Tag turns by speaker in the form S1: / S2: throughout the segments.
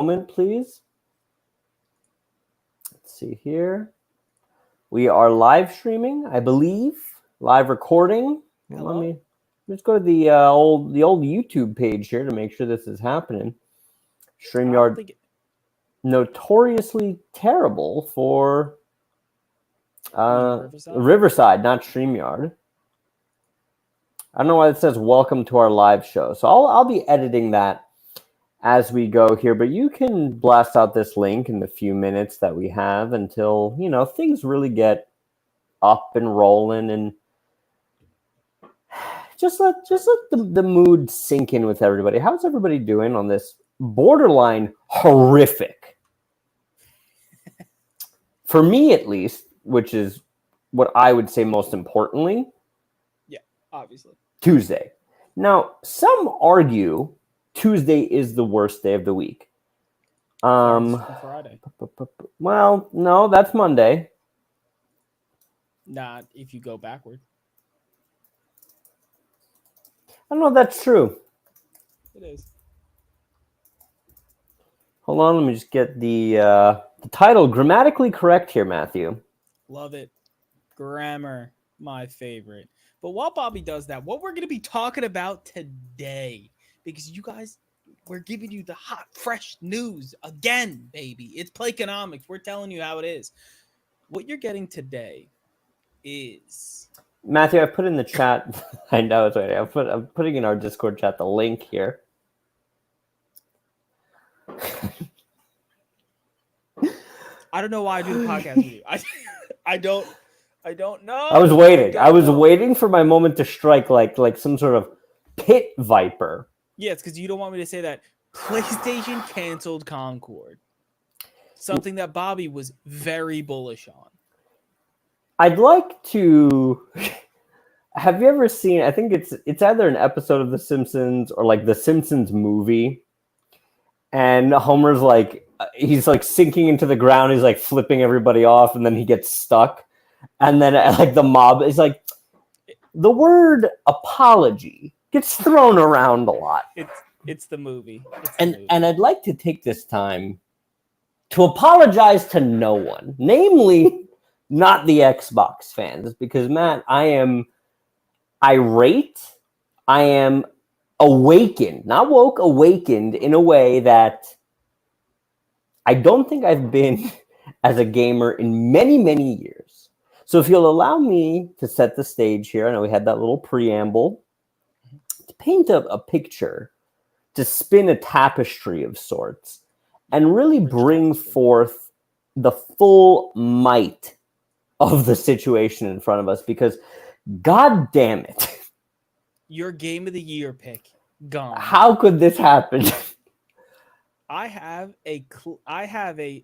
S1: Moment, please. Let's see here. We are live streaming, I believe. Live recording. Let me just go to the old YouTube page here to make sure this is happening. StreamYard notoriously terrible for Riverside, not StreamYard. I don't know why it says welcome to our live show. So I'll be editing that as we go here, but you can blast out this link in the few minutes that we have until, things really get up and rolling, and just let the mood sink in with everybody. How's everybody doing on this borderline horrific, for me at least, which is what I would say most importantly?
S2: Yeah, obviously.
S1: Tuesday. Now, some argue Tuesday is the worst day of the week.
S2: Friday.
S1: Well, no, that's Monday.
S2: Not if you go backward.
S1: I don't know if that's true.
S2: It is.
S1: Hold on, let me just get the title grammatically correct here, Matthew.
S2: Love it. Grammar, my favorite. But while Bobby does that, what we're going to be talking about today, because you guys, we're giving you the hot, fresh news again, baby. It's Playconomics. We're telling you how it is. What you're getting today is...
S1: Matthew, I put in the chat. I know it's right. I'm putting in our Discord chat the link here.
S2: I don't know why I do the podcast with you. I don't know.
S1: I was waiting. I was waiting for my moment to strike like some sort of pit viper.
S2: Yeah, it's because you don't want me to say that PlayStation canceled Concord. Something that Bobby was very bullish on.
S1: I'd like to... Have you ever seen... I think it's either an episode of The Simpsons or like the Simpsons movie. And Homer's like... He's like sinking into the ground. He's like flipping everybody off, and then he gets stuck. And then like the mob is like... The word apology gets thrown around a lot.
S2: It's the movie.
S1: And I'd like to take this time to apologize to no one. Namely, not the Xbox fans. Because, Matt, I am irate. I am awakened. Not woke, awakened in a way that I don't think I've been as a gamer in many, many years. So if you'll allow me to set the stage here, I know we had that little preamble, to paint a picture, to spin a tapestry of sorts, and really bring forth the full might of the situation in front of us, because God damn it.
S2: Your game of the year pick gone.
S1: How could this happen?
S2: I have a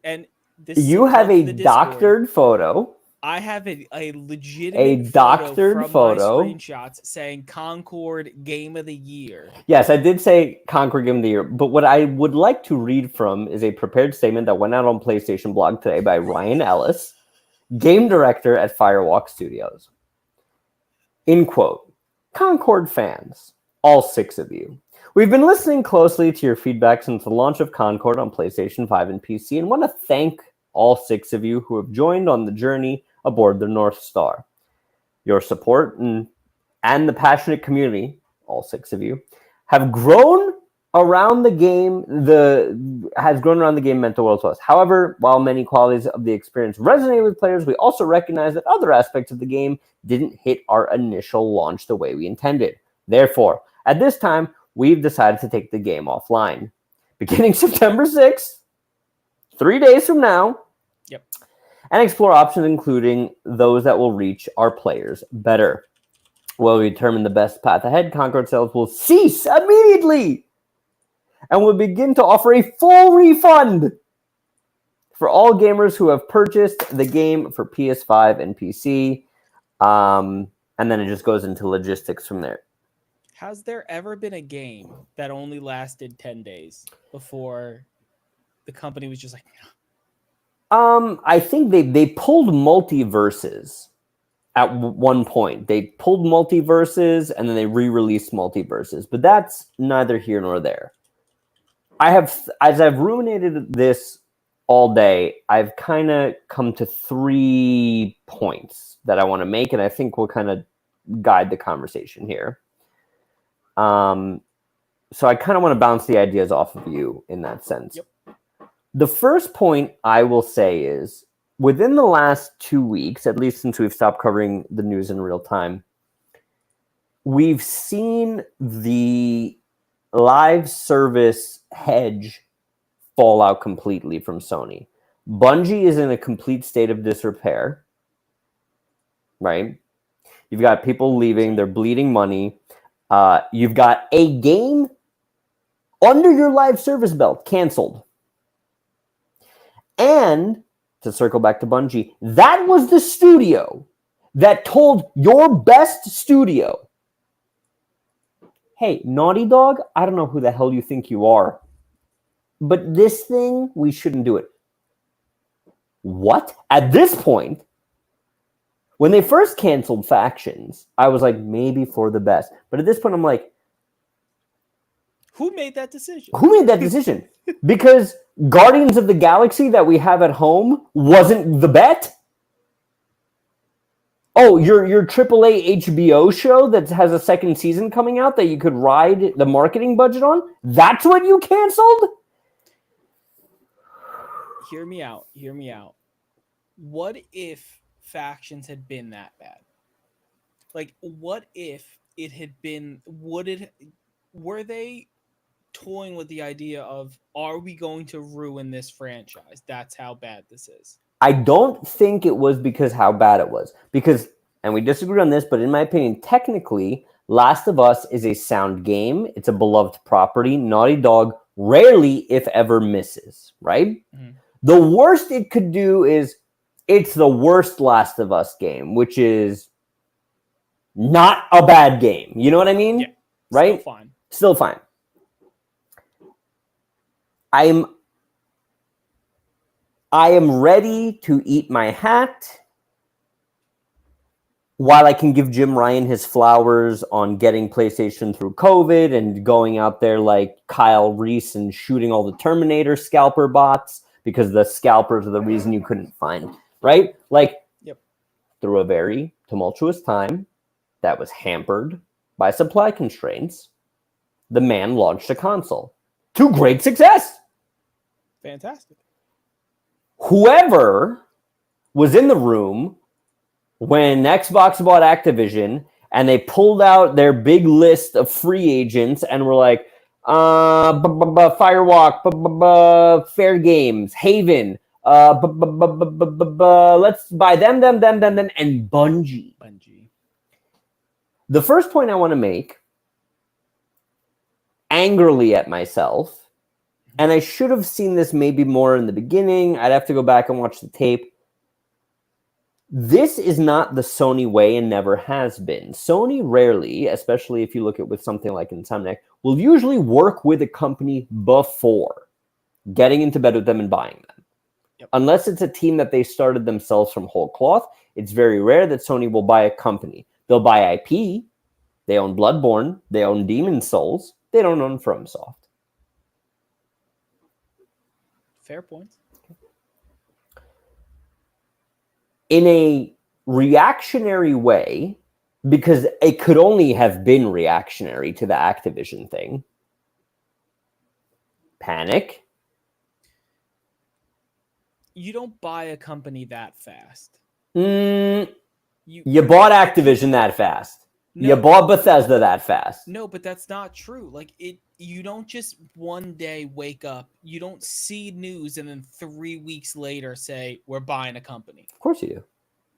S2: and this
S1: you have a doctored photo.
S2: I have a legitimate doctored photo from my screenshots saying Concord Game of the Year.
S1: Yes, I did say Concord Game of the Year, but what I would like to read from is a prepared statement that went out on PlayStation Blog today by Ryan Ellis, game director at Firewalk Studios. In quote, Concord fans, all 6 of you, we've been listening closely to your feedback since the launch of Concord on PlayStation 5 and PC, and want to thank all 6 of you who have joined on the journey aboard the North Star. Your support and the passionate community, all 6 of you, have grown around the game. Meant the world to us. However, while many qualities of the experience resonate with players, we also recognize that other aspects of the game didn't hit our initial launch the way we intended. Therefore, at this time, we've decided to take the game offline. Beginning September 6th, 3 days from now,
S2: yep,
S1: and explore options including those that will reach our players better. While we determine the best path ahead, Concord sales will cease immediately and will begin to offer a full refund for all gamers who have purchased the game for PS5 and PC. And then it just goes into logistics from there.
S2: Has there ever been a game that only lasted 10 days before the company was just like...
S1: I think they pulled multiverses at one point. They pulled multiverses and then they re-released multiverses, but that's neither here nor there. as I've ruminated this all day, I've kind of come to 3 points that I want to make, and I think will kind of guide the conversation here. So I kind of want to bounce the ideas off of you in that sense.
S2: Yep.
S1: The first point I will say is, within the last 2 weeks, at least since we've stopped covering the news in real time, we've seen the live service hedge fall out completely from Sony. Bungie is in a complete state of disrepair, right? You've got people leaving, they're bleeding money. You've got a game under your live service belt canceled. And to circle back to Bungie, that was the studio that told your best studio, hey, Naughty Dog, I don't know who the hell you think you are, but this thing, we shouldn't do it. What? At this point, when they first canceled Factions, I was like, maybe for the best. But at this point, I'm like,
S2: who made that decision?
S1: Who made that decision? Because Guardians of the Galaxy that we have at home wasn't the bet? Oh, your AAA HBO show that has a second season coming out that you could ride the marketing budget on? That's what you canceled?
S2: Hear me out. What if Factions had been that bad? Like, what if it had been, were they toying with the idea of, are we going to ruin this franchise? That's how bad this is.
S1: I don't think it was because how bad it was. Because, and we disagree on this, but in my opinion, technically, Last of Us is a sound game. It's a beloved property. Naughty Dog rarely, if ever, misses, right? Mm-hmm. The worst it could do is, it's the worst Last of Us game, which is not a bad game. You know what I mean?
S2: Yeah.
S1: Right? Still fine. I am ready to eat my hat while I can give Jim Ryan his flowers on getting PlayStation through COVID and going out there like Kyle Reese and shooting all the Terminator scalper bots because the scalpers are the reason you couldn't find, right? Like,
S2: yep.
S1: Through a very tumultuous time that was hampered by supply constraints, the man launched a console to great success.
S2: Fantastic.
S1: Whoever was in the room when Xbox bought Activision and they pulled out their big list of free agents and were like, Firewalk, Fair Games, Haven, let's buy them, and Bungie. The first point I want to make, angrily at myself, and I should have seen this maybe more in the beginning. I'd have to go back and watch the tape. This is not the Sony way and never has been. Sony rarely, especially if you look at with something like Insomniac, will usually work with a company before getting into bed with them and buying them. Yep. Unless it's a team that they started themselves from whole cloth, it's very rare that Sony will buy a company. They'll buy IP. They own Bloodborne. They own Demon's Souls. They don't own FromSoft.
S2: Fair point.
S1: In a reactionary way, because it could only have been reactionary to the Activision thing, panic.
S2: You don't buy a company that fast.
S1: You bought Activision that fast. No, you bought Bethesda that fast.
S2: No, but that's not true. Like, you don't just one day wake up, you don't see news and then 3 weeks later say, we're buying a company.
S1: Of course you do.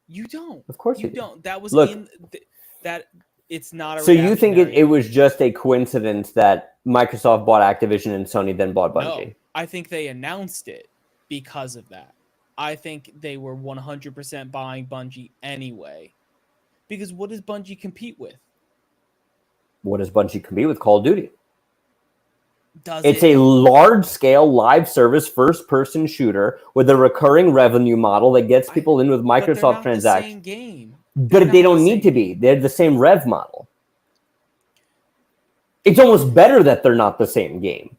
S2: You don't.
S1: Of course
S2: you don't. That was that it's not a
S1: So you think it was just a coincidence that Microsoft bought Activision and Sony then bought Bungie?
S2: No, I think they announced it because of that. I think they were 100% buying Bungie anyway. Because what does Bungie compete with?
S1: What does Bungie compete with? Call of Duty. It's a large-scale live service first-person shooter with a recurring revenue model that gets people in with Microsoft transactions.
S2: The same game.
S1: But they don't need to be. They're the same rev model. It's almost better that they're not the same game.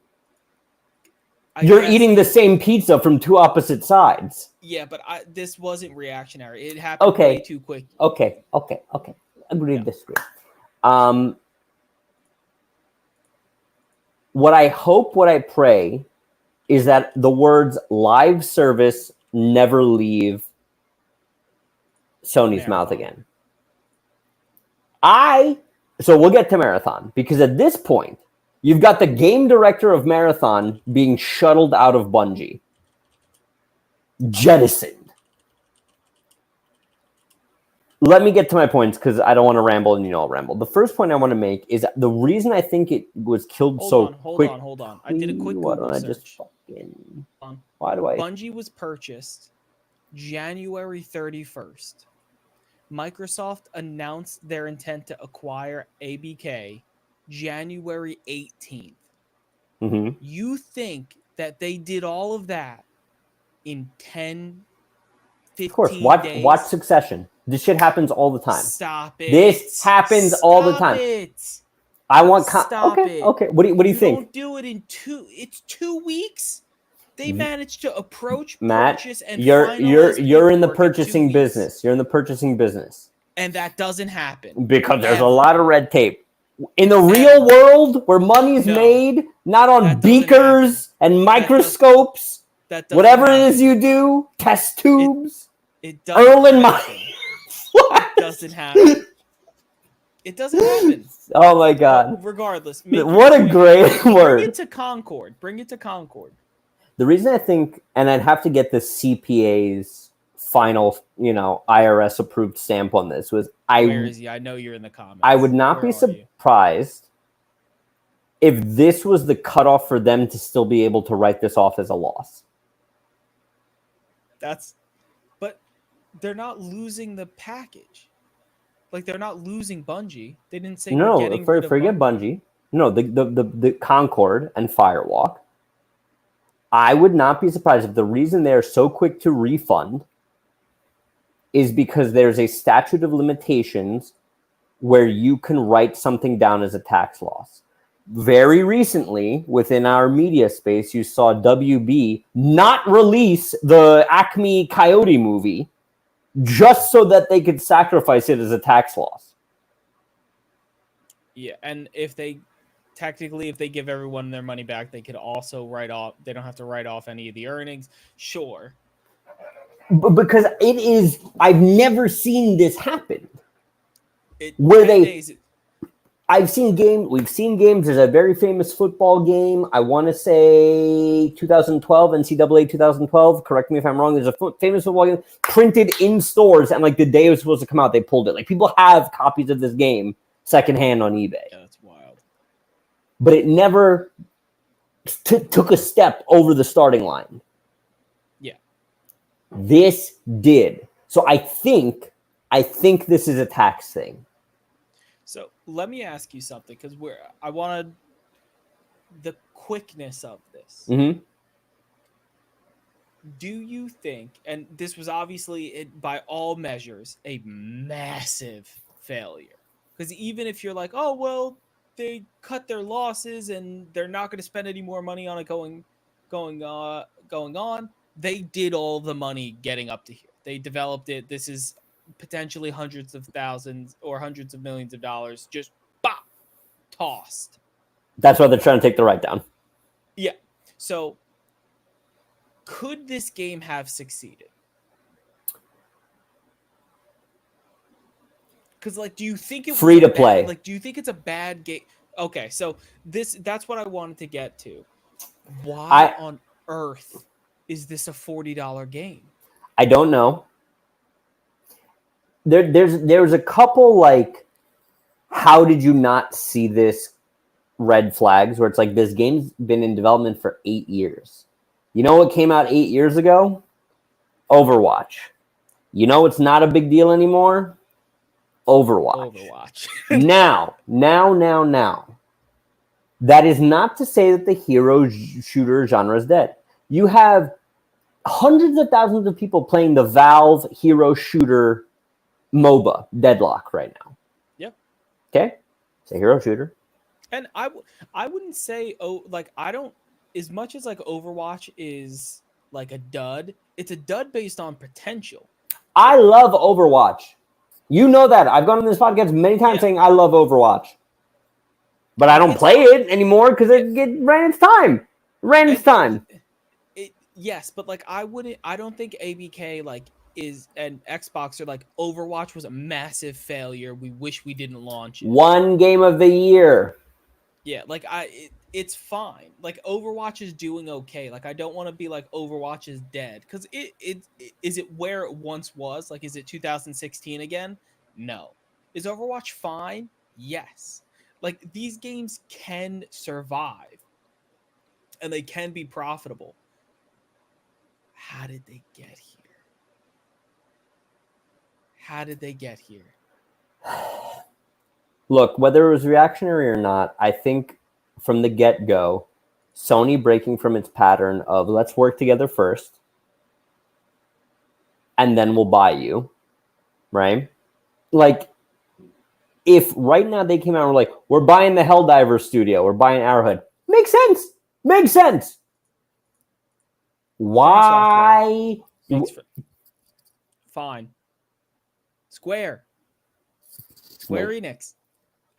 S1: You're eating the same pizza from two opposite sides.
S2: Yeah, but this wasn't reactionary. It happened way too quick.
S1: Okay. Agree to disagree. What I hope, what I pray, is that the words live service never leave Sony's mouth again. So we'll get to Marathon, because at this point, you've got the game director of Marathon being shuttled out of Bungie. Jettisoned. Let me get to my points, because I don't want to ramble, and I'll ramble. The first point I want to make is the reason I think it was killed quick.
S2: Hold on. I did a quick Google search.
S1: Why do I?
S2: Bungie was purchased January 31st. Microsoft announced their intent to acquire ABK January 18th.
S1: Mm-hmm.
S2: You think that they did all of that in 10, 15
S1: of course,
S2: days?
S1: Watch Succession. This shit happens all the time.
S2: Stop it.
S1: This happens all the time. I want
S2: Stop it.
S1: Okay. What do you think?
S2: Don't do it in 2 weeks. They managed to approach,
S1: Matt,
S2: purchase, and
S1: you're in the purchasing business. You're in the purchasing business,
S2: and that doesn't happen
S1: because there's a lot of red tape in the real world where money's made, not on beakers and microscopes. Whatever it is you do, test tubes.
S2: It doesn't happen.
S1: What?
S2: It doesn't happen. It doesn't happen.
S1: Oh my God!
S2: Regardless,
S1: what a great word.
S2: Bring it to Concord.
S1: The reason I think, and I'd have to get the CPA's final, IRS approved stamp on this, was
S2: Where is he? I know you're in the comments.
S1: I would not be surprised if this was the cutoff for them to still be able to write this off as a loss.
S2: But they're not losing the package. Like, they're not losing Bungie. They didn't say
S1: forget Bungie. No, the Concord and Firewalk. I would not be surprised if the reason they're so quick to refund is because there's a statute of limitations where you can write something down as a tax loss. Very recently, within our media space, you saw WB not release the Acme Coyote movie just so that they could sacrifice it as a tax loss.
S2: Yeah, and if they give everyone their money back, they could also write off. They don't have to write off any of the earnings. Sure.
S1: Because it is, I've never seen this happen. We've seen games. There's a very famous football game. I want to say 2012, NCAA 2012. Correct me if I'm wrong. There's a famous football game printed in stores, and like the day it was supposed to come out, they pulled it. Like, people have copies of this game secondhand on eBay.
S2: Yeah, that's wild.
S1: But it never took a step over the starting line.
S2: Yeah.
S1: This did. So I think this is a tax thing.
S2: So let me ask you something, because I wanted the quickness of this.
S1: Mm-hmm.
S2: Do you think, and this was obviously, by all measures, a massive failure, because even if you're like, oh, well, they cut their losses and they're not going to spend any more money on it going on, they did all the money getting up to here. They developed it. This is potentially hundreds of thousands or hundreds of millions of dollars just tossed.
S1: That's why they're trying to take the write down.
S2: Yeah. So could this game have succeeded? Because, like, do you think it
S1: free to play?
S2: Like, do you think it's a bad game? Okay, so that's what I wanted to get to. Why on earth is this a $40 game?
S1: I don't know. There's a couple, like, how did you not see this red flags where it's like, this game's been in development for 8 years. You know what came out 8 years ago? Overwatch. You know it's not a big deal anymore? Overwatch. Now. That is not to say that the hero shooter genre is dead. You have hundreds of thousands of people playing the Valve hero shooter MOBA Deadlock right now.
S2: Yep.
S1: Okay? It's a hero shooter.
S2: And I wouldn't say, I don't as much as like Overwatch is like a dud, it's a dud based on potential.
S1: I love Overwatch. You know that. I've gone on this podcast many times saying I love Overwatch. But I don't play it anymore because it ran its time.
S2: Yes, but like I don't think ABK like is an Xbox or like Overwatch was a massive failure. We wish we didn't launch it.
S1: One game of the year.
S2: Yeah, like it's fine. Like Overwatch is doing okay. Like I don't want to be like Overwatch is dead because it is it where it once was. Like is it 2016 again? No. Is Overwatch fine? Yes. Like these games can survive and they can be profitable. How did they get here? How did they get here?
S1: Look, whether it was reactionary or not, I think from the get-go, Sony breaking from its pattern of let's work together first, and then we'll buy you, right? Like, if right now they came out and were like, we're buying the Helldiver studio, we're buying Arrowhead, makes sense. Makes sense. Why?
S2: Fine. Square Enix.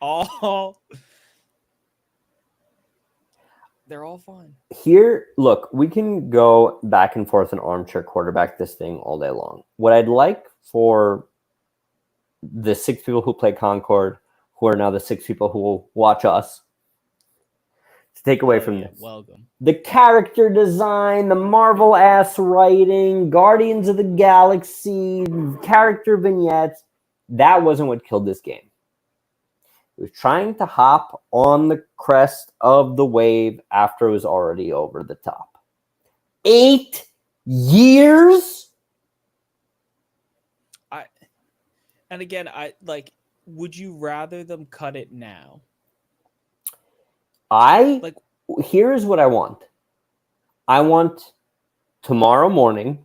S2: All they're all fine.
S1: Here, look, we can go back and forth and armchair quarterback this thing all day long. What I'd like for the 6 people who play Concord, who are now the 6 people who will watch us, to take away from this.
S2: Welcome.
S1: The character design, the Marvel ass writing, Guardians of the Galaxy, character vignettes, that wasn't what killed this game. It was trying to hop on the crest of the wave after it was already over the top. 8 years?
S2: And again, would you rather them cut it now?
S1: Here's what I want. I want tomorrow morning,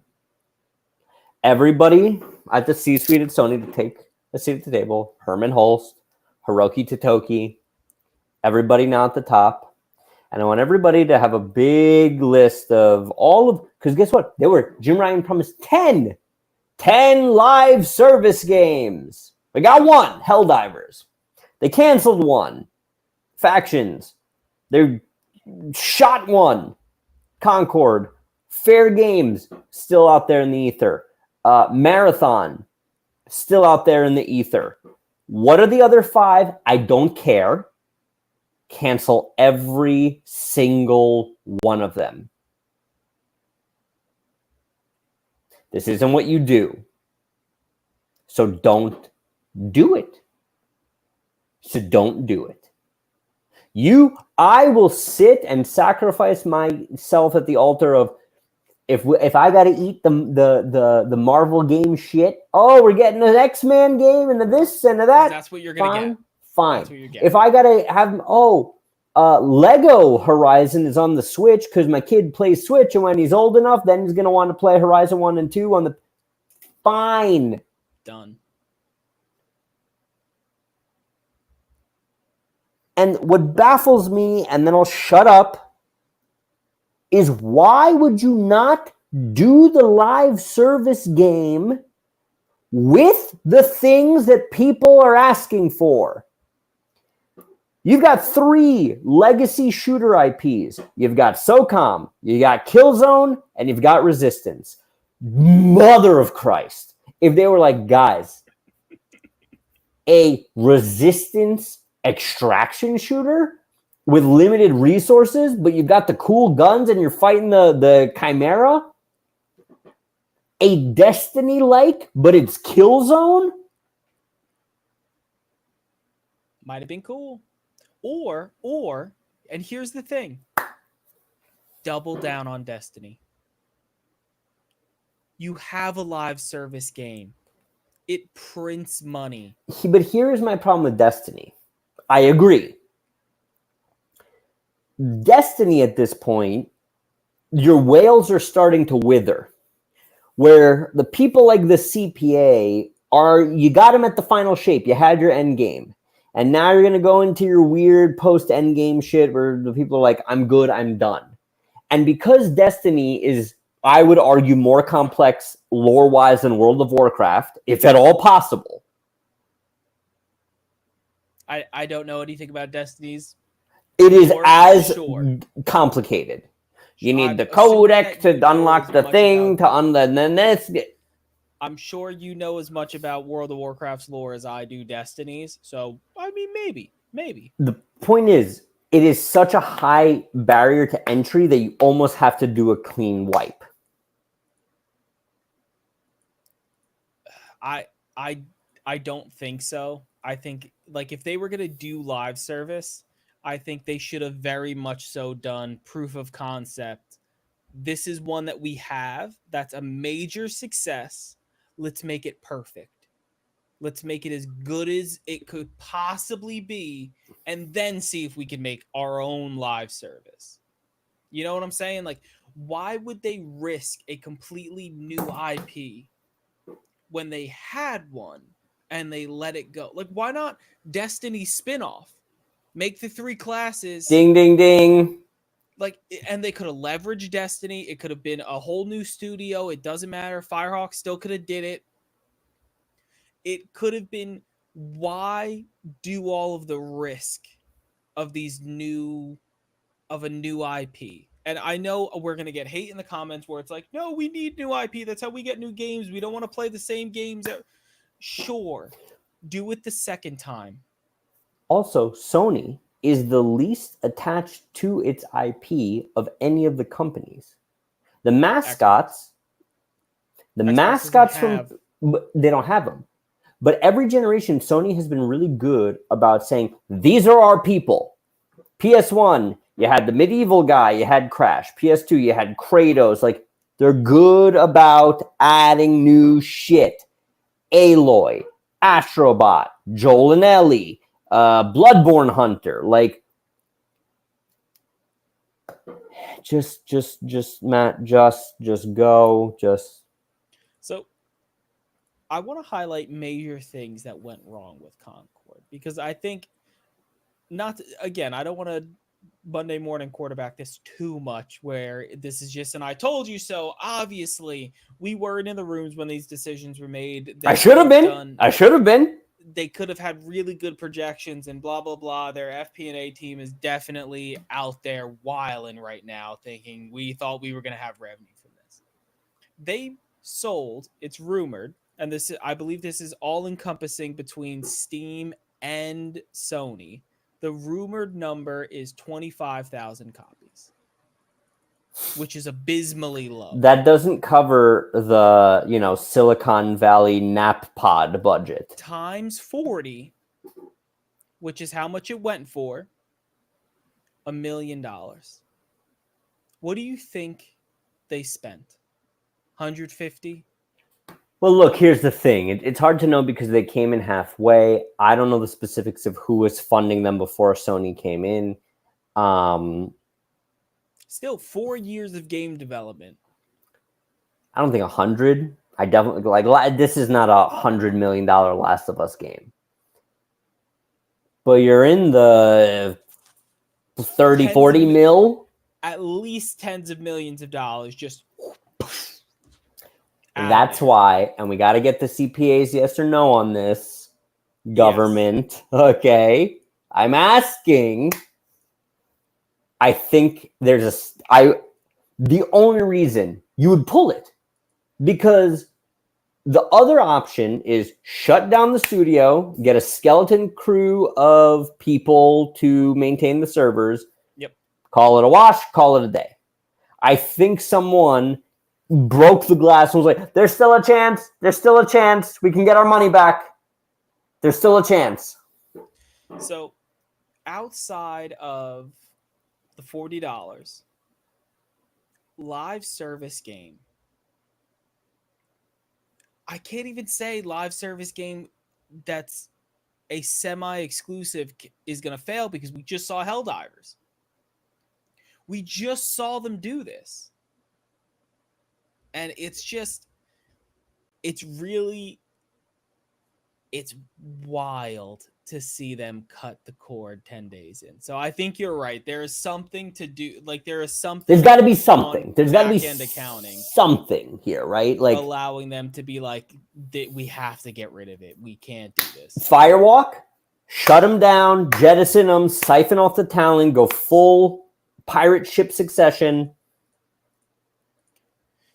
S1: everybody at the C-suite at Sony to take a seat at the table. Herman Holst, Hiroki Totoki, everybody now at the top. And I want everybody to have a big list of because guess what? Jim Ryan promised 10 live service games. We got one, Helldivers. They canceled one, Factions. They shot one, Concord. Fair Games, still out there in the ether. Marathon, still out there in the ether. What are the other 5? I don't care. Cancel every single one of them. This isn't what you do. So don't do it. I will sit and sacrifice myself at the altar of if I got to eat the Marvel game shit. Oh, we're getting an X-Men game and this and that.
S2: That's what you're gonna get.
S1: Fine. That's what you're getting. If I gotta have Lego Horizon is on the Switch because my kid plays Switch, and when he's old enough, then he's gonna want to play Horizon 1 and 2 on the. Fine.
S2: Done.
S1: And what baffles me, and then I'll shut up, is why would you not do the live service game with the things that people are asking for? You've got 3 legacy shooter IPs. You've got SOCOM, you got Killzone, and you've got Resistance. Mother of Christ. If they were like, guys, a Resistance extraction shooter with limited resources, but you've got the cool guns and you're fighting the Chimera. A Destiny-like, but it's Killzone.
S2: Might have been cool. Or, and here's the thing. Double down on Destiny. You have a live service game. It prints money.
S1: But here's my problem with Destiny. I agree. Destiny at this point, your whales are starting to wither. Where the people like the CPA you got them at the final shape. You had your end game. And now you're going to go into your weird post-end game shit where the people are like, I'm good, I'm done. And because Destiny is, I would argue, more complex lore-wise than World of Warcraft, if at all possible.
S2: I don't know anything about Destiny's.
S1: It is
S2: lore,
S1: as
S2: sure.
S1: complicated. You need
S2: I'm
S1: the
S2: assuming
S1: codec
S2: that
S1: to
S2: you know
S1: unlock
S2: as
S1: the
S2: much
S1: thing,
S2: about-
S1: to then this.
S2: I'm sure you know as much about World of Warcraft's lore as I do Destiny's. So, I mean, maybe.
S1: The point is, it is such a high barrier to entry that you almost have to do a clean wipe.
S2: I don't think so. I think like if they were going to do live service, I think they should have very much so done proof of concept. This is one that we have that's a major success. Let's make it perfect. Let's make it as good as it could possibly be and then see if we can make our own live service. You know what I'm saying? Like, why would they risk a completely new IP when they had one and they let it go? Like, why not Destiny spinoff? Make the 3 classes.
S1: Ding, ding, ding.
S2: Like, and they could have leveraged Destiny. It could have been a whole new studio. It doesn't matter. Firehawk still could have did it. It could have been, why do all of the risk of these of a new IP? And I know we're going to get hate in the comments where it's like, no, we need new IP. That's how we get new games. We don't want to play the same games. Sure. Do it the second time.
S1: Also, Sony is the least attached to its IP of any of the companies. The mascots, from they don't have them. But every generation, Sony has been really good about saying, these are our people. PS1, you had the medieval guy, you had Crash. PS2, you had Kratos. Like, they're good about adding new shit. Aloy, Astrobot, Joel and Ellie, Bloodborne Hunter. Like, just Matt, just go.
S2: So I want to highlight major things that went wrong with Concord, because I think again, I don't want to Monday morning quarterback this too much where this is just an I told you so. Obviously, we weren't in the rooms when these decisions were made.
S1: I should have been.
S2: They could have had really good projections and blah, blah, blah. Their FP&A team is definitely out there wiling right now thinking we thought we were going to have revenue from this. They sold, it's rumored, and this I believe this is all encompassing between Steam and Sony. The rumored number is 25,000 copies, which is abysmally low.
S1: That doesn't cover the, Silicon Valley nap pod budget.
S2: Times 40, which is how much it went for, $1 million. What do you think they spent? 150?
S1: Well, look, here's the thing. It's hard to know because they came in halfway. I don't know the specifics of who was funding them before Sony came in.
S2: Still 4 years of game development.
S1: I don't think 100. I definitely this is not $100 million Last of Us game. But you're in the 30, 40 mil.
S2: At least tens of millions of dollars just
S1: That's why, and we got to get the CPAs yes or no on this. Government, yes. Okay. I'm asking. I think there's the only reason you would pull it, because the other option is shut down the studio, get a skeleton crew of people to maintain the servers.
S2: Yep.
S1: Call it a wash, call it a day. I think someone broke the glass and was like, there's still a chance. There's still a chance. We can get our money back. There's still a chance.
S2: So outside of the $40 live service game, I can't even say live service game that's a semi-exclusive is going to fail, because we just saw Helldivers. We just saw them do this. And it's wild to see them cut the cord 10 days in. So I think you're right. There is something to do. Like there is something.
S1: There's got to be something. There's got to be
S2: back-end accounting
S1: something here, right? Like
S2: allowing them to be like, we have to get rid of it. We can't do this.
S1: Firewalk, shut them down, jettison them, siphon off the talent, go full pirate ship Succession.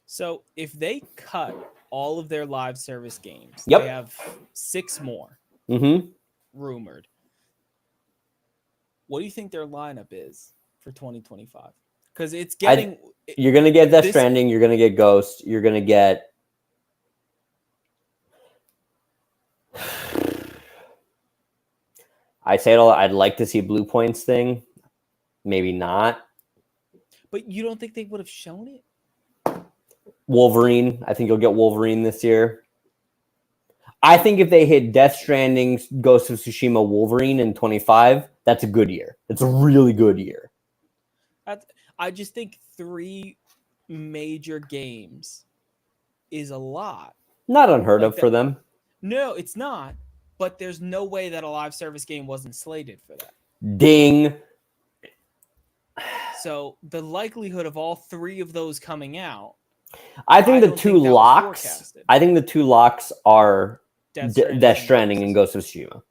S2: So if they cut all of their live service games,
S1: Yep.
S2: they have 6 more rumored. What do you think their lineup is for 2025? Because it's getting...
S1: You're going to get Death Stranding. You're going to get Ghost. You're going to get... I say it all. I'd like to see Blue Points thing. Maybe not.
S2: But you don't think they would have shown it?
S1: Wolverine. I think you'll get Wolverine this year. I think if they hit Death Stranding, Ghost of Tsushima, Wolverine in 25, that's a good year. It's a really good year.
S2: I just think 3 major games is a lot.
S1: Not unheard of for them.
S2: No, it's not. But there's no way that a live service game wasn't slated for that.
S1: Ding.
S2: So the likelihood of all 3 of those coming out,
S1: I think the two locks. I think the 2 locks are Death Stranding and Ghost of Tsushima.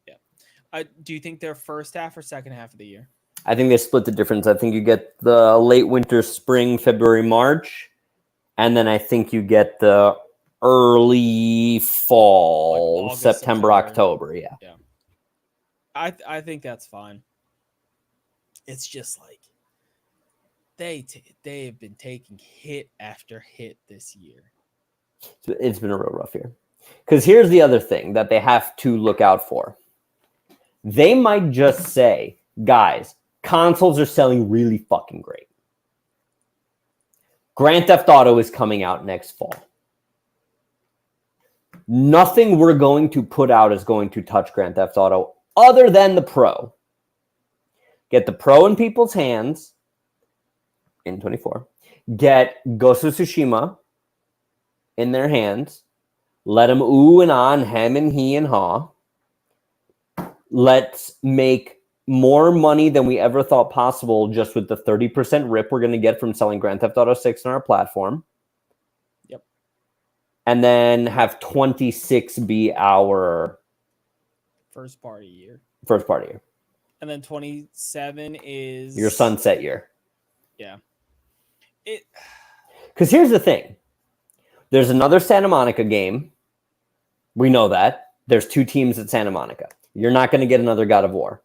S2: Yeah. Do you think they're first half or second half of the year?
S1: I think they split the difference. I think you get the late winter, spring, February, March, and then I think you get the early fall, like August, September, October. Yeah.
S2: I think that's fine. It's just like they have been taking hit after hit this year.
S1: It's been a real rough year. Because here's the other thing that they have to look out for. They might just say, guys, consoles are selling really fucking great. Grand Theft Auto is coming out next fall. Nothing we're going to put out is going to touch Grand Theft Auto other than the Pro. Get the Pro in people's hands in 24. Get Ghost of Tsushima in their hands. Let them ooh and on, hem and he and haw. Let's make more money than we ever thought possible just with the 30% rip we're going to get from selling Grand Theft Auto 6 on our platform.
S2: Yep.
S1: And then have 26 be our
S2: first party year.
S1: And
S2: then 27 is
S1: your sunset year.
S2: Yeah.
S1: Because here's the thing. There's another Santa Monica game. We know that. There's 2 teams at Santa Monica. You're not going to get another God of War.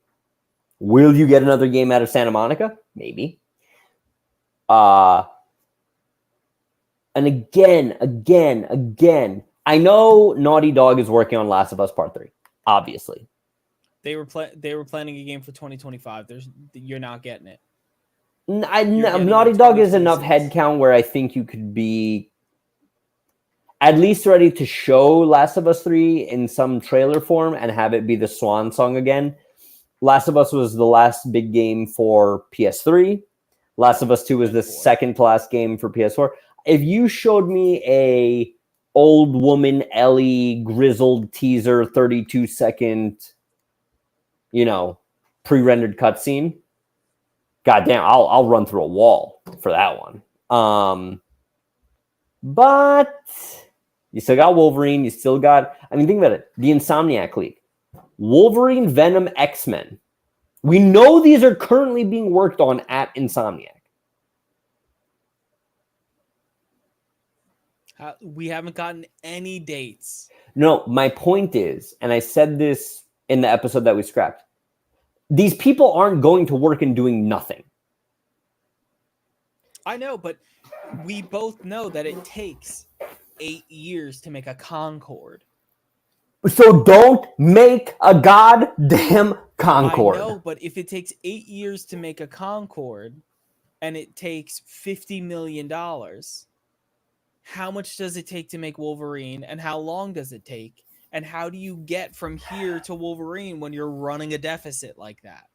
S1: Will you get another game out of Santa Monica? Maybe. And again, I know Naughty Dog is working on Last of Us Part 3. Obviously.
S2: They were planning a game for 2025. You're not getting it.
S1: Naughty Dog is enough headcount where I think you could be at least ready to show Last of Us 3 in some trailer form and have it be the swan song again. Last of Us was the last big game for PS3. Last of Us 2 was the second to last game for PS4. If you showed me a old woman Ellie grizzled teaser 32-second, pre-rendered cutscene, goddamn, I'll run through a wall for that one. But you still got Wolverine. You still got, think about it. The Insomniac League. Wolverine, Venom, X-Men. We know these are currently being worked on at Insomniac.
S2: We haven't gotten any dates.
S1: No, my point is, and I said this in the episode that we scrapped, these people aren't going to work and doing nothing.
S2: I know, but we both know that it takes 8 years to make a Concord.
S1: So don't make a goddamn Concord.
S2: I know, but if it takes 8 years to make a Concord and it takes $50 million, how much does it take to make Wolverine and how long does it take? And how do you get from here to Wolverine when you're running a deficit like that?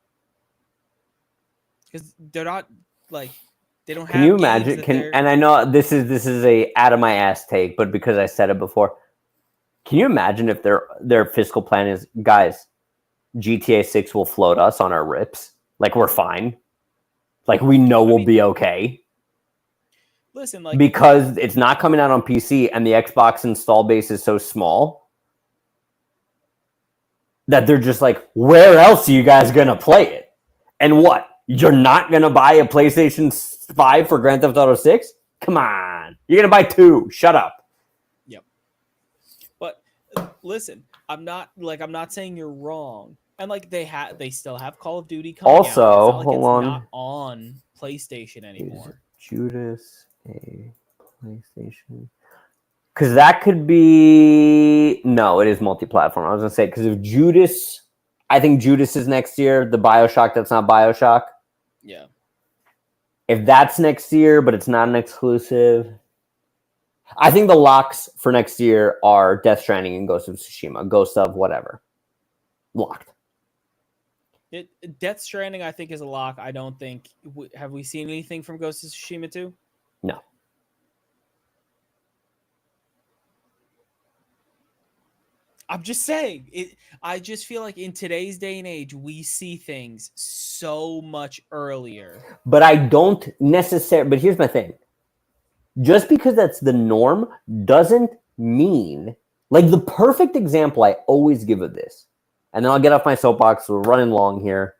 S2: Because they're not like... They don't have.
S1: Can you imagine? And I know this is a out of my ass take, but because I said it before, can you imagine if their fiscal plan is, guys, GTA 6 will float us on our rips. Like, we're fine. Like, we know we'll be okay.
S2: Listen, like,
S1: because it's not coming out on PC and the Xbox install base is so small that they're just like, where else are you guys going to play it? And what? You're not going to buy a PlayStation 5 for Grand Theft Auto 6? Come on. You're going to buy 2. Shut up.
S2: Yep. But listen, I'm not saying you're wrong. And like they still have Call of Duty coming out. It's not like
S1: hold on.
S2: Not on PlayStation anymore.
S1: Is Judas a PlayStation? Because that could be... No, it is multi-platform. I was going to say, because if Judas... I think Judas is next year. The Bioshock that's not Bioshock.
S2: Yeah.
S1: If that's next year, but it's not an exclusive... I think the locks for next year are Death Stranding and Ghost of Tsushima. Ghost of whatever. Locked.
S2: Death Stranding, I think, is a lock. I don't think... Have we seen anything from Ghost of Tsushima 2?
S1: No.
S2: I'm just saying. I just feel like in today's day and age, we see things so much earlier.
S1: But I don't necessarily... But here's my thing. Just because that's the norm doesn't mean... Like, the perfect example I always give of this, and then I'll get off my soapbox. We're running long here.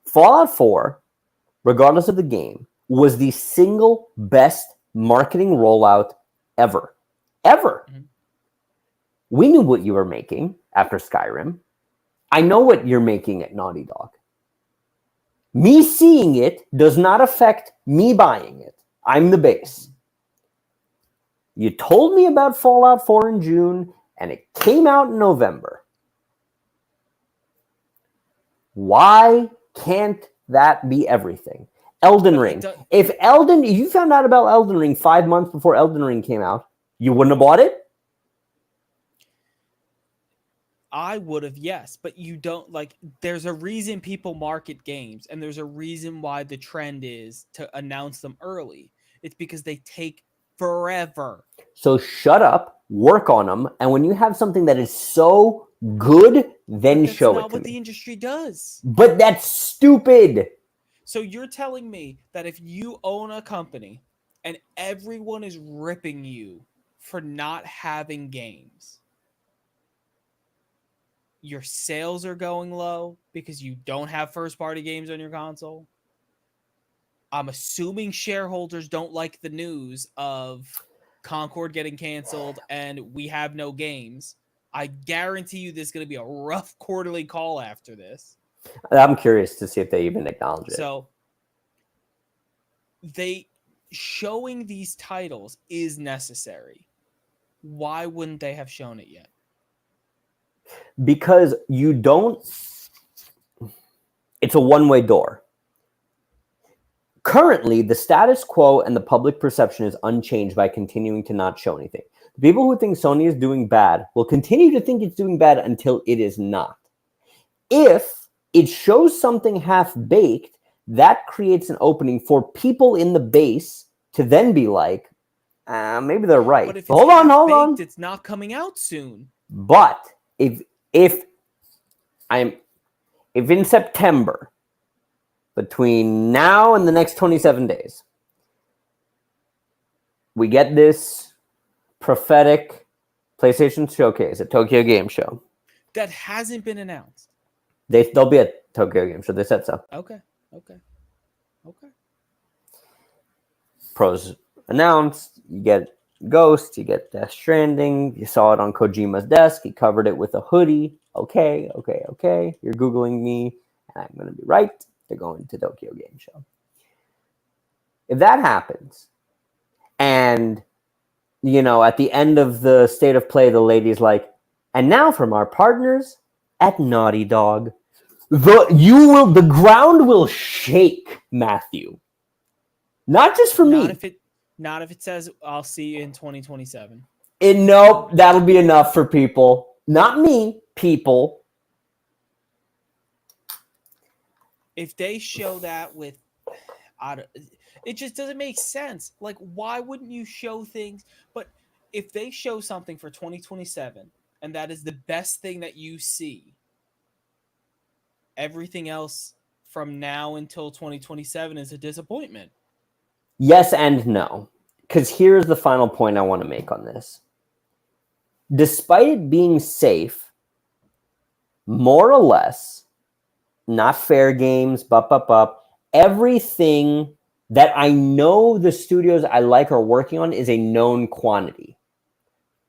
S1: Fallout 4, regardless of the game, was the single best marketing rollout ever. Ever. Mm-hmm. We knew what you were making after Skyrim. I know what you're making at Naughty Dog. Me seeing it does not affect me buying it. I'm the base. You told me about Fallout 4 in June, and it came out in November. Why can't that be everything? Elden Ring. If you found out about Elden Ring 5 months before Elden Ring came out, you wouldn't have bought it?
S2: I would have, yes, but you don't there's a reason people market games, and there's a reason why the trend is to announce them early. It's because they take forever.
S1: So shut up, work on them, and when you have something that is so good, then show it to me. That's not what
S2: the industry does.
S1: But that's stupid.
S2: So you're telling me that if you own a company and everyone is ripping you for not having games, your sales are going low because you don't have first-party games on your console? I'm assuming shareholders don't like the news of Concord getting canceled and we have no games. I guarantee you there's going to be a rough quarterly call after this.
S1: I'm curious to see if they even acknowledge it.
S2: So, showing these titles is necessary. Why wouldn't they have shown it yet?
S1: Because you don't... It's a one-way door. Currently, the status quo and the public perception is unchanged by continuing to not show anything. The people who think Sony is doing bad will continue to think it's doing bad until it is not. If it shows something half-baked, that creates an opening for people in the base to then be like, maybe they're right.
S2: But if it's
S1: hold on.
S2: It's not coming out soon.
S1: But if in September, between now and the next 27 days, we get this prophetic PlayStation showcase at Tokyo Game Show.
S2: That hasn't been announced.
S1: They'll be at Tokyo Game Show. They said so.
S2: Okay.
S1: Pros announced. You get Ghost. You get Death Stranding. You saw it on Kojima's desk. He covered it with a hoodie. Okay. You're Googling me, and I'm going to be right. They're going to Tokyo Game Show. If that happens, and, at the end of the state of play, the lady's like, and now from our partners at Naughty Dog, the ground will shake, Matthew. Not just for me.
S2: Not if it says, I'll see you in 2027.
S1: Nope, that'll be enough for people. Not me, people.
S2: If they show that with, it just doesn't make sense. Like, why wouldn't you show things? But if they show something for 2027, and that is the best thing that you see, everything else from now until 2027 is a disappointment.
S1: Yes and no. Because here's the final point I want to make on this. Despite it being safe, more or less, not fair games, everything that I know the studios I like are working on is a known quantity.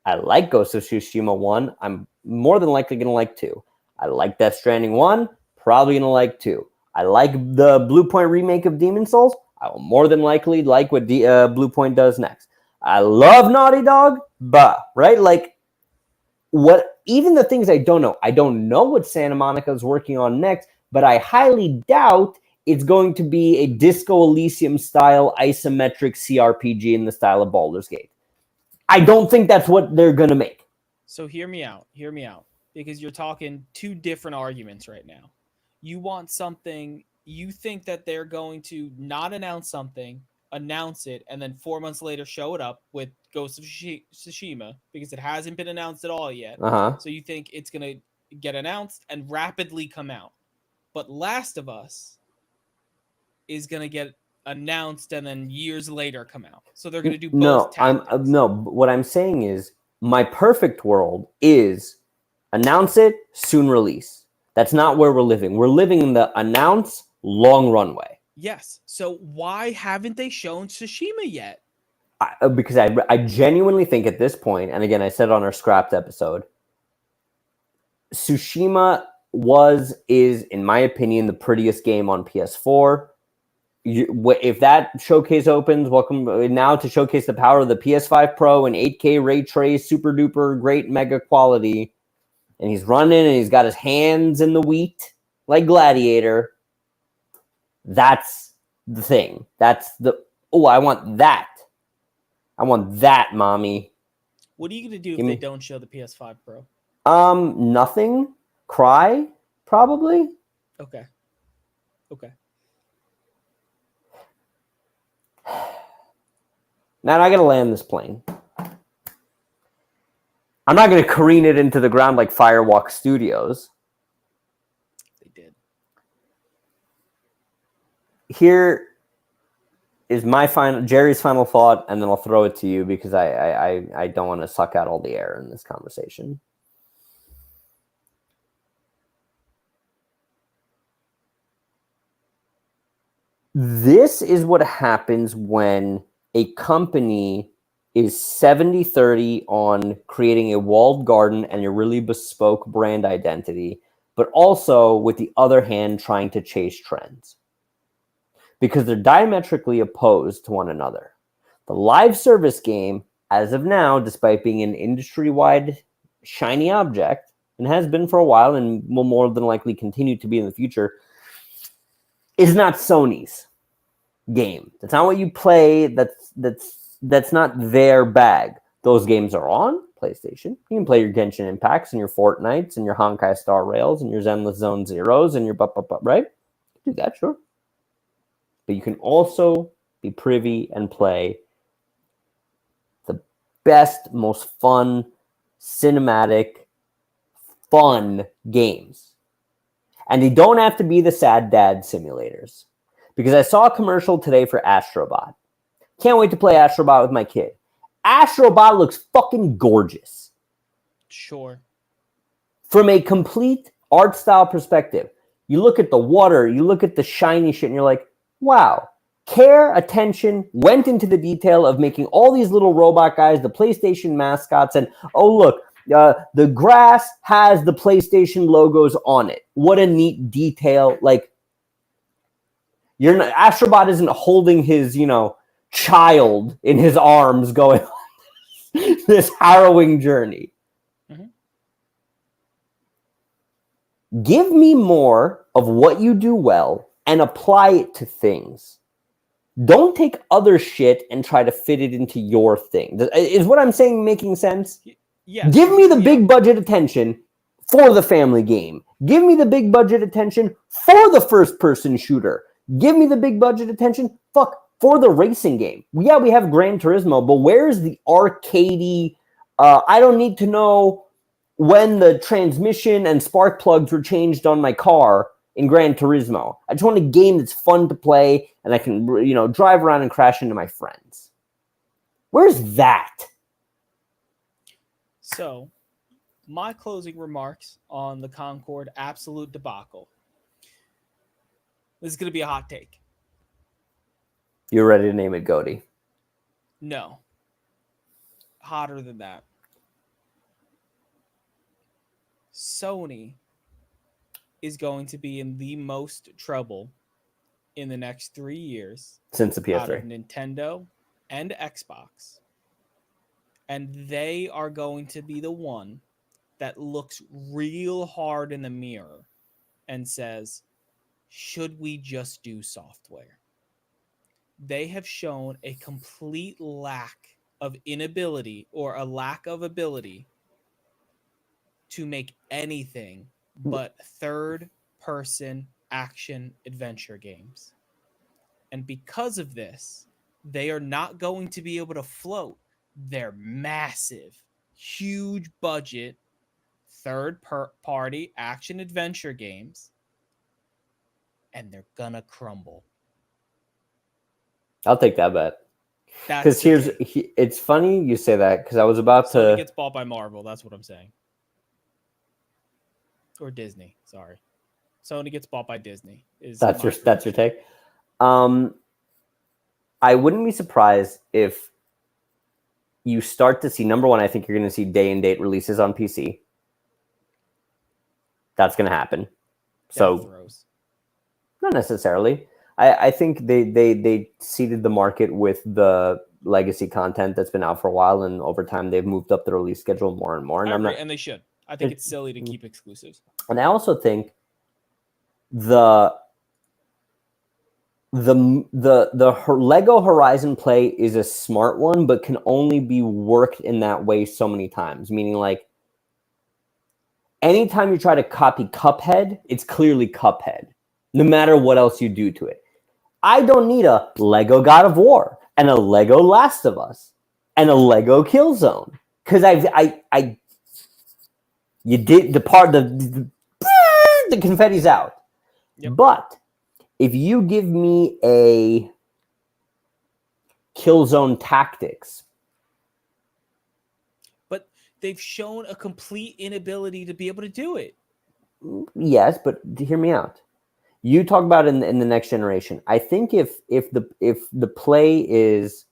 S1: I like Ghost of Tsushima 1. I'm more than likely going to like 2. I like Death Stranding 1. Probably going to like 2. I like the Blue Point remake of Demon Souls. I will more than likely like what Blue Point does next. I love Naughty Dog, right? Like, what, even the things I don't know what Santa Monica is working on next, but I highly doubt it's going to be a Disco Elysium style isometric CRPG in the style of Baldur's Gate. I don't think that's what they're going to make.
S2: So hear me out, because you're talking two different arguments right now. You want something, you think that they're going to not announce something, announce it, and then 4 months later show it up with Ghost of Tsushima, because it hasn't been announced at all yet. So you think it's going to get announced and rapidly come out. But Last of Us is going to get announced and then years later come out. So they're going to do both tactics.
S1: What I'm saying is my perfect world is announce it, soon release. That's not where we're living. We're living in the announce, long runway.
S2: Yes. So why haven't they shown Tsushima yet?
S1: Because I genuinely think at this point, and again, I said it on our Scrapped episode, Tsushima is, in my opinion, the prettiest game on PS4. If that showcase opens, welcome now to showcase the power of the PS5 Pro and 8K ray trace, super duper great mega quality. And he's running and he's got his hands in the wheat like Gladiator. That's the thing. I want that. I want that, mommy.
S2: What are you going to do if they don't show the PS5 Pro?
S1: Nothing. Cry, probably.
S2: Okay.
S1: Now I gotta land this plane. I'm not gonna careen it into the ground like Firewalk Studios.
S2: They did.
S1: Here is Jerry's final thought, and then I'll throw it to you because I don't want to suck out all the air in this conversation. This is what happens when a company is 70-30 on creating a walled garden and a really bespoke brand identity, but also, with the other hand, trying to chase trends. Because they're diametrically opposed to one another. The live service game, as of now, despite being an industry-wide shiny object, and has been for a while and will more than likely continue to be in the future, is not Sony's game. That's not what you play. That's not their bag. Those games are on PlayStation. You can play your Genshin Impacts and your Fortnites and your Honkai Star Rails and your Zenless Zone Zeros and your right? Do that, sure. But you can also be privy and play the best, most fun, cinematic, fun games. And they don't have to be the sad dad simulators. Because I saw a commercial today for Astrobot. Can't wait to play Astrobot with my kid. Astrobot looks fucking gorgeous.
S2: Sure.
S1: From a complete art style perspective, you look at the water, you look at the shiny shit, and you're like, wow. Care, attention, went into the detail of making all these little robot guys, the PlayStation mascots, and oh, look, the grass has the PlayStation logos on it. What a neat detail. Like, Astrobot isn't holding his, child in his arms going on this harrowing journey.
S2: Mm-hmm.
S1: Give me more of what you do well and apply it to things. Don't take other shit and try to fit it into your thing. Is what I'm saying making sense?
S2: Yeah.
S1: Give me the big budget attention for the family game. Give me the big budget attention for the first person shooter. Give me the big budget attention, for the racing game. Yeah, we have Gran Turismo, but where's the arcadey, I don't need to know when the transmission and spark plugs were changed on my car in Gran Turismo. I just want a game that's fun to play and I can, drive around and crash into my friends. Where's that?
S2: So, my closing remarks on the Concord absolute debacle. This is going to be a hot take.
S1: You're ready to name it Goaty.
S2: No. Hotter than that. Sony is going to be in the most trouble in the next 3 years
S1: Since the
S2: out of
S1: PS3.
S2: Nintendo and Xbox. And they are going to be the one that looks real hard in the mirror and says, should we just do software? They have shown a complete lack of inability or a lack of ability to make anything but third-person action adventure games. And because of this, they are not going to be able to float their massive, huge budget third-party action adventure games, and they're gonna crumble.
S1: I'll take that bet.
S2: That's
S1: Because it's funny you say that because I was about
S2: Sony
S1: to.
S2: gets bought by Marvel. That's what I'm saying. Or Disney. Sorry, Sony gets bought by Disney.
S1: That's your take. I wouldn't be surprised if you start to see, number one, I think you're going to see day and date releases on PC. That's going to happen. So, not necessarily. I think they seeded the market with the legacy content that's been out for a while, and over time they've moved up the release schedule more and more. And
S2: and they should. I think it's silly to keep exclusives.
S1: And I also think the Lego Horizon play is a smart one, but can only be worked in that way so many times. Meaning, like, anytime you try to copy Cuphead, it's clearly Cuphead, no matter what else you do to it. I don't need a Lego God of War and a Lego Last of Us and a Lego Killzone, because you did the confetti's out. Yep. But if you give me a Killzone Tactics,
S2: but they've shown a complete inability to be able to do it.
S1: Yes, but hear me out. You talk about in the next generation. I think if the play is,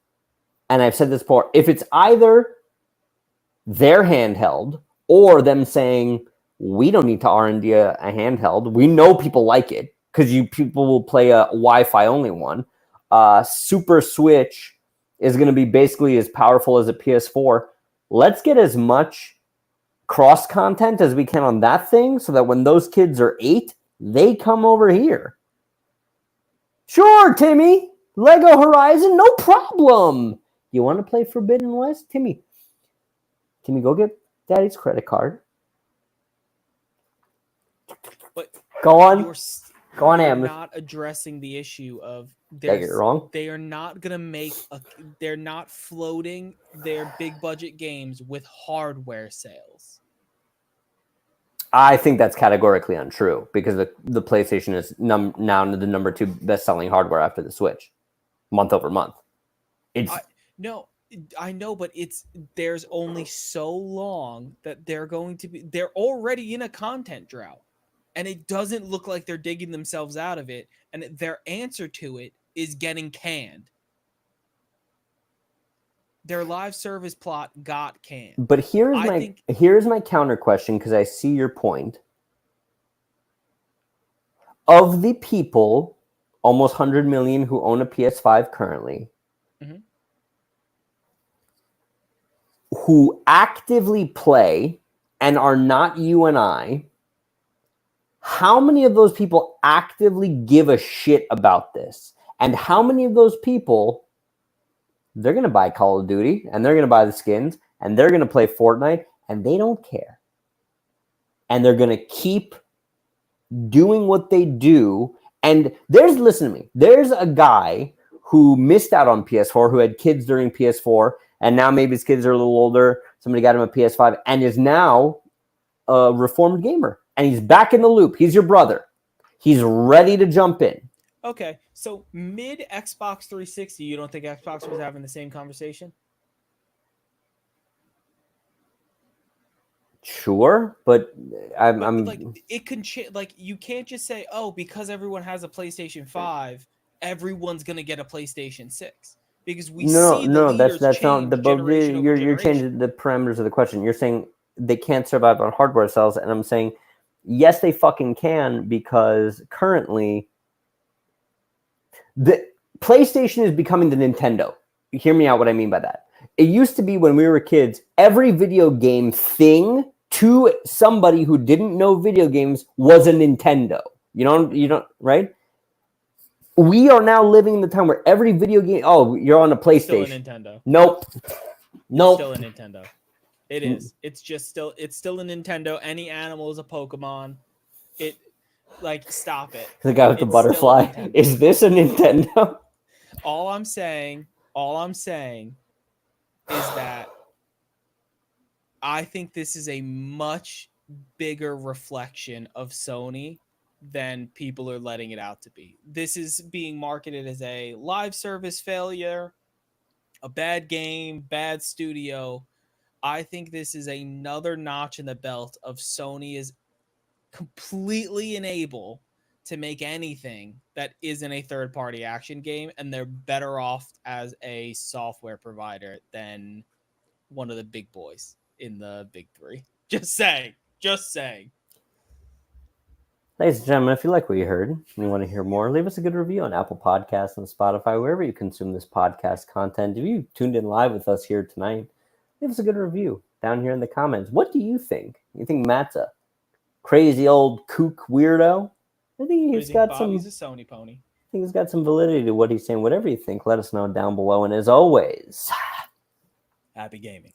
S1: and I've said this before, if it's either their handheld or them saying we don't need to R&D a handheld, we know people like it because people will play a Wi-Fi only one. Super Switch is going to be basically as powerful as a PS4. Let's get as much cross content as we can on that thing, so that when those kids are 8. They come over here. Sure, Timmy. Lego Horizon, no problem. You want to play Forbidden West? Timmy, go get Daddy's credit card.
S2: But
S1: go on, Am.
S2: Not addressing the issue of
S1: did I get it wrong?
S2: They are not gonna make they're not floating their big budget games with hardware sales.
S1: I think that's categorically untrue because the PlayStation is now the number 2 best-selling hardware after the Switch, month over month.
S2: I know, but there's only so long that they're already in a content drought, and it doesn't look like they're digging themselves out of it, and their answer to it is getting canned. Their live service plot got canned.
S1: But here's my counter question, because I see your point. Of the people, almost 100 million who own a PS5 currently, who actively play and are not you and I, how many of those people actively give a shit about this? And how many of those people, they're going to buy Call of Duty, and they're going to buy the skins, and they're going to play Fortnite, and they don't care. And they're going to keep doing what they do. And listen to me, there's a guy who missed out on PS4, who had kids during PS4, and now maybe his kids are a little older. Somebody got him a PS5 and is now a reformed gamer. And he's back in the loop. He's your brother. He's ready to jump in.
S2: Okay, so mid Xbox 360, you don't think Xbox was having the same conversation?
S1: Sure, but I'm
S2: like it can like you can't just say, oh, because everyone has a PlayStation 5, everyone's gonna get a PlayStation 6 because we see the leaders
S1: that's not
S2: change
S1: the but
S2: generation over
S1: you're
S2: generation.
S1: changing the parameters of the question. You're saying they can't survive on hardware sales, and I'm saying yes, they fucking can, because currently the PlayStation is becoming the Nintendo. Hear me out what I mean by that. It used to be when we were kids, every video game thing to somebody who didn't know video games was a Nintendo. You don't, right? We are now living in the time where every video game, oh, you're on a PlayStation.
S2: Still a Nintendo.
S1: Nope.
S2: It's still a Nintendo. It is. It's still a Nintendo. Any animal is a Pokemon. It like stop it.
S1: The guy with the butterfly. Is this a Nintendo?
S2: All I'm saying is that I think this is a much bigger reflection of Sony than people are letting it out to be. This is being marketed as a live service failure, a bad game, bad studio. I think this is another notch in the belt of Sony is completely unable to make anything that isn't a third-party action game, and they're better off as a software provider than one of the big boys in the big three. Just saying.
S1: Ladies and gentlemen, if you like what you heard and you want to hear more, leave us a good review on Apple Podcasts and Spotify, wherever you consume this podcast content. If you tuned in live with us here tonight, leave us a good review down here in the comments. What do you think? You think Matt's a crazy old kook weirdo? I think he's got
S2: Bobby's a Sony pony.
S1: I think he's got some validity to what he's saying. Whatever you think, let us know down below. And as always,
S2: happy gaming.